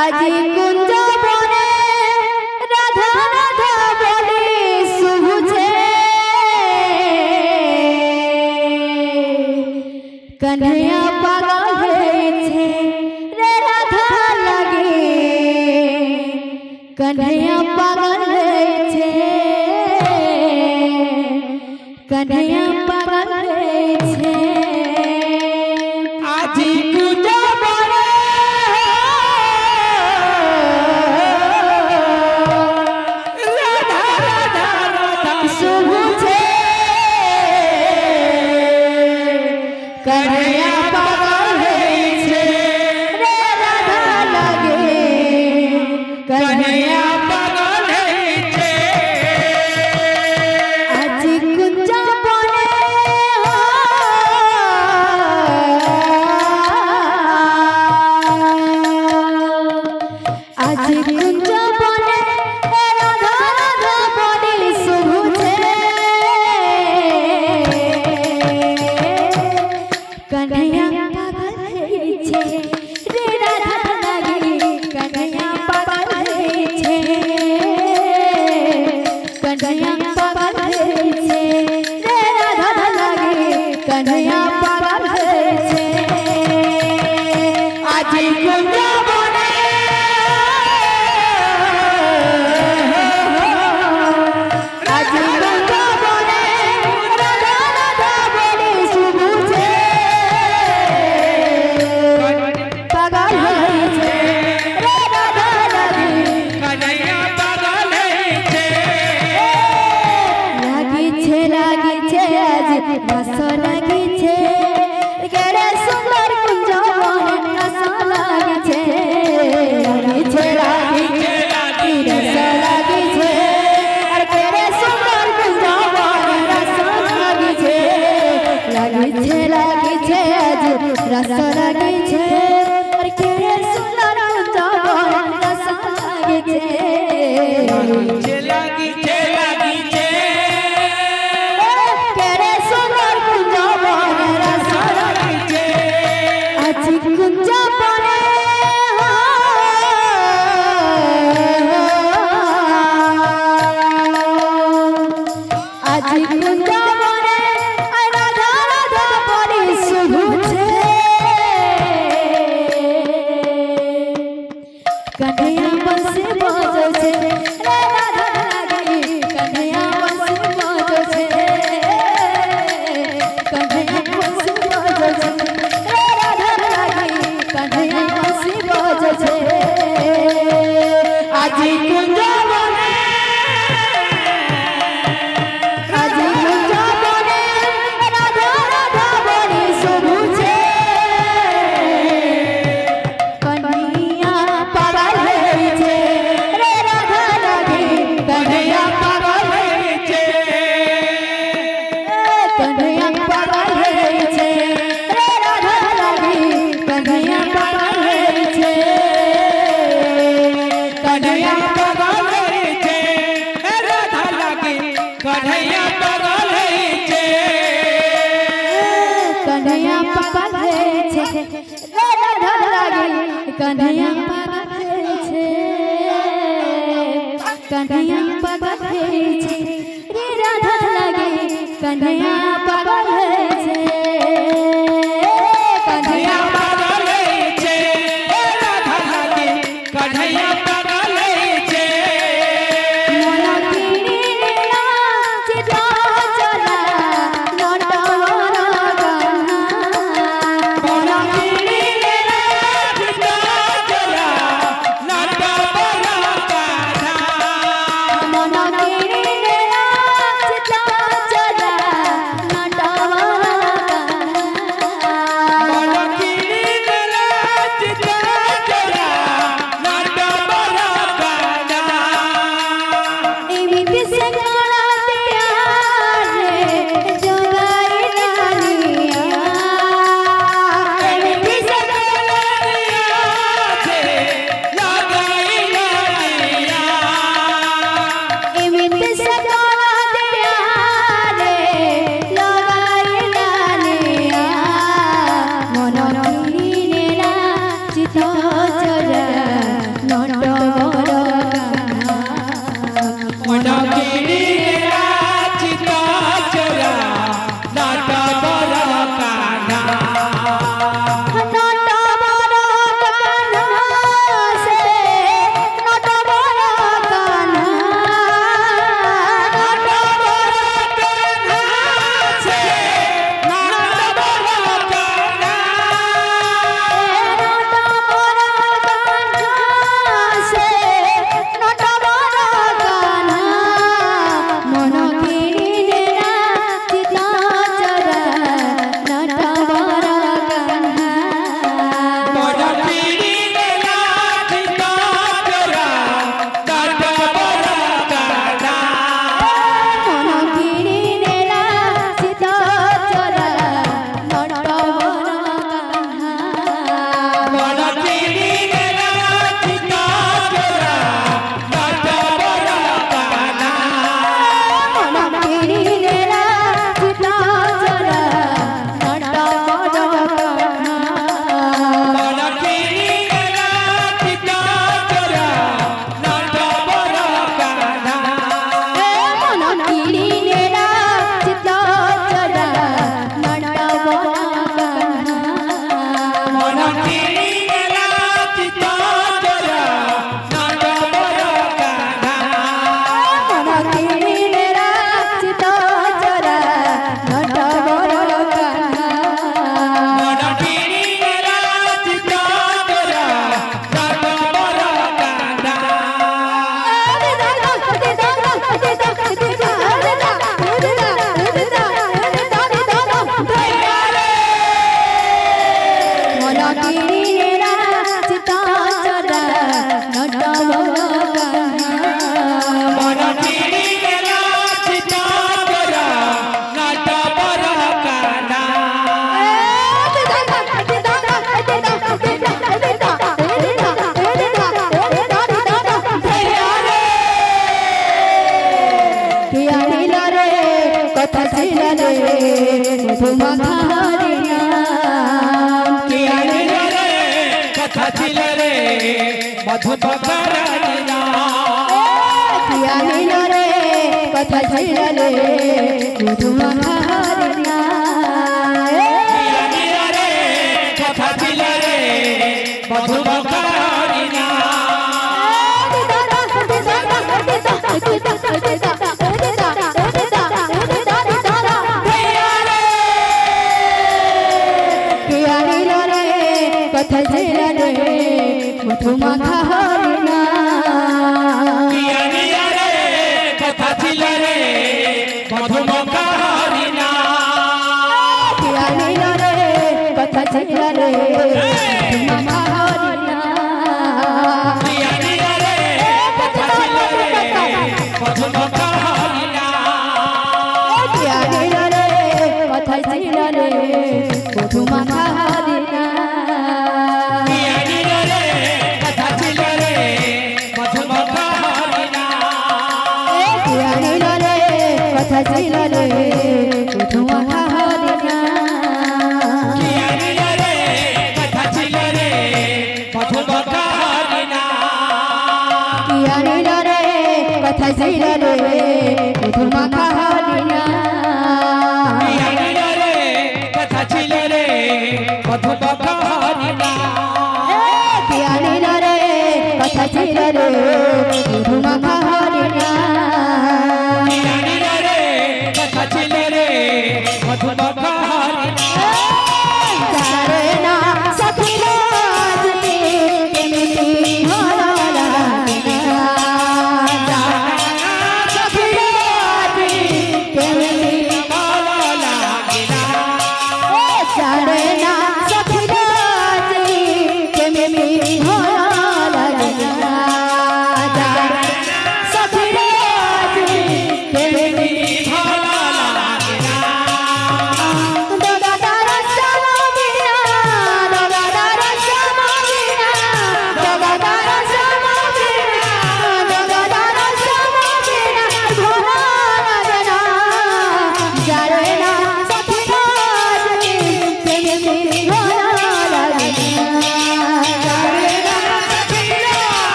আজি কুঞ্জ বনে রাধা রাধা বলে শুভুছে কন্হैया পাগল হয়েছে রে রাধা লাগে কন্হैया পাগল হয়েছে কন্হैया পাগল হয়েছে আজি কুঞ্জ বনে রাধা রাধা শুভুছে कन्हैया पागल হয়েছে রে রাধা লাগে कन्हैया पागल হয়েছে আজি কুঞ্জ বনে আজি কুঞ্জ বনে রাধা রাধা বলে শুভুছে कन्हैया पागल হয়েছে রে রাধা লাগে कन्हैया पागल হয়েছে कन्हैया पागल হয়েছে রে রাধা লাগে कन्हैया पागल হয়েছে আজি কুঞ্জ বনে আজি কুঞ্জ বনে রাধা রাধা বলে শুভুছে পাগল হয়েছে রে রাধা লাগে कन्हैया पागल হয়েছে লাগিছে লাগিছে আজ রস লাগিছে কেড়ে সুন্দর কুঞ্জ বনে রস লাগিছে লাগিছে লাগিছে রস লাগিছে আর কেড়ে সুন্দর কুঞ্জ বনে রস লাগিছে লাগিছে লাগিছে আজ রস লাগিছে আর কেড়ে সুন্দর কুঞ্জ বনে রস লাগিছে লাগিছে লাগিছে কেড়ে সুন্দর কুঞ্জ বনে রস লাগিছে আজি কুঞ্জ বনে আজি কুঞ্জ বনে রাধা রাধা বলে শুভুছে कन्हैया बंसी बजছে রে রাধা লাগে कन्हैया बंसी बजছে कन्हैया बंसी बजছে रे राधा লাগে कन्हैया बंसी बजছে আজি কুঞ্জ বনে আজি কুঞ্জ বনে রাধা রাধা বলে শুভুছে कन्हैया पागल হয়েছে রে রাধা লাগে कन्हैया पागल হয়েছে कन्हैया पागल হয়েছে রে রাধা লাগে कन्हैया पागल হয়েছে कन्हैया पागल হয়েছে রাধা লাগে कन्हैया पागल হয়েছে कन्हैया पागल হয়েছে রে রাধা লাগে कन्हैया पागल হয়েছে कन्हैया पागल হয়েছে রে রাধা লাগে कन्हैया पागल হয়েছে कन्हैया पागल হয়েছে রাধা লাগে कन्हैया पागल হয়েছে মন কিনিলা চিতা চলা নটবর গানা মন কিনিলে চিতা চলা নটবর গানা মন কিনিলা চিতা চলা କିଣି ନେଲା ଚିତ ଚୋର ନଟ ବର କାନ୍ଧା ମନ କିଣି ନେଲା ଚିତ ଚୋରା ନଟ ବର କାନ୍ହା ମନ କିଣି ନେଲା ଚିତ ଚୋର ନଟ ବର କାନ୍ଧା মন কিনি নেলা চিত চোরা নট বর কান্হা মন কিনি নেলা চিত চোর নট বর কান্ধা কথা ছিল রে মধুমাখা হরিনাম কিয়ানিল রে কথা ছিল রে মধুমকার কিয়ানিল রে কথা ছিল রে মধুমাখা হরিনাম কিয়ানিল রে কথা ছিল রে মধুমকার কথা ছিল রে মধুমাখা হরিনাম কিয়ানিল রে কথা ছিল রে মধুমকার কিয়ানিল রে কথা ছিল রে মধুমাখা হরিনাম কিয়ানিল রে কথা ছিল রে মধুমকার কিয়ানিল রে কথা ছিল রে মধুমাখা হরিনাম কিয়ানিল রে কথা ছিল রে মধুমকার কিয়ানিল রে কথা ছিল রে মধুমাখা হরিনাম কিয়ানিল রে কথা ছিল রে মধুমকার কিয়ানিল রে কথা ছিল রে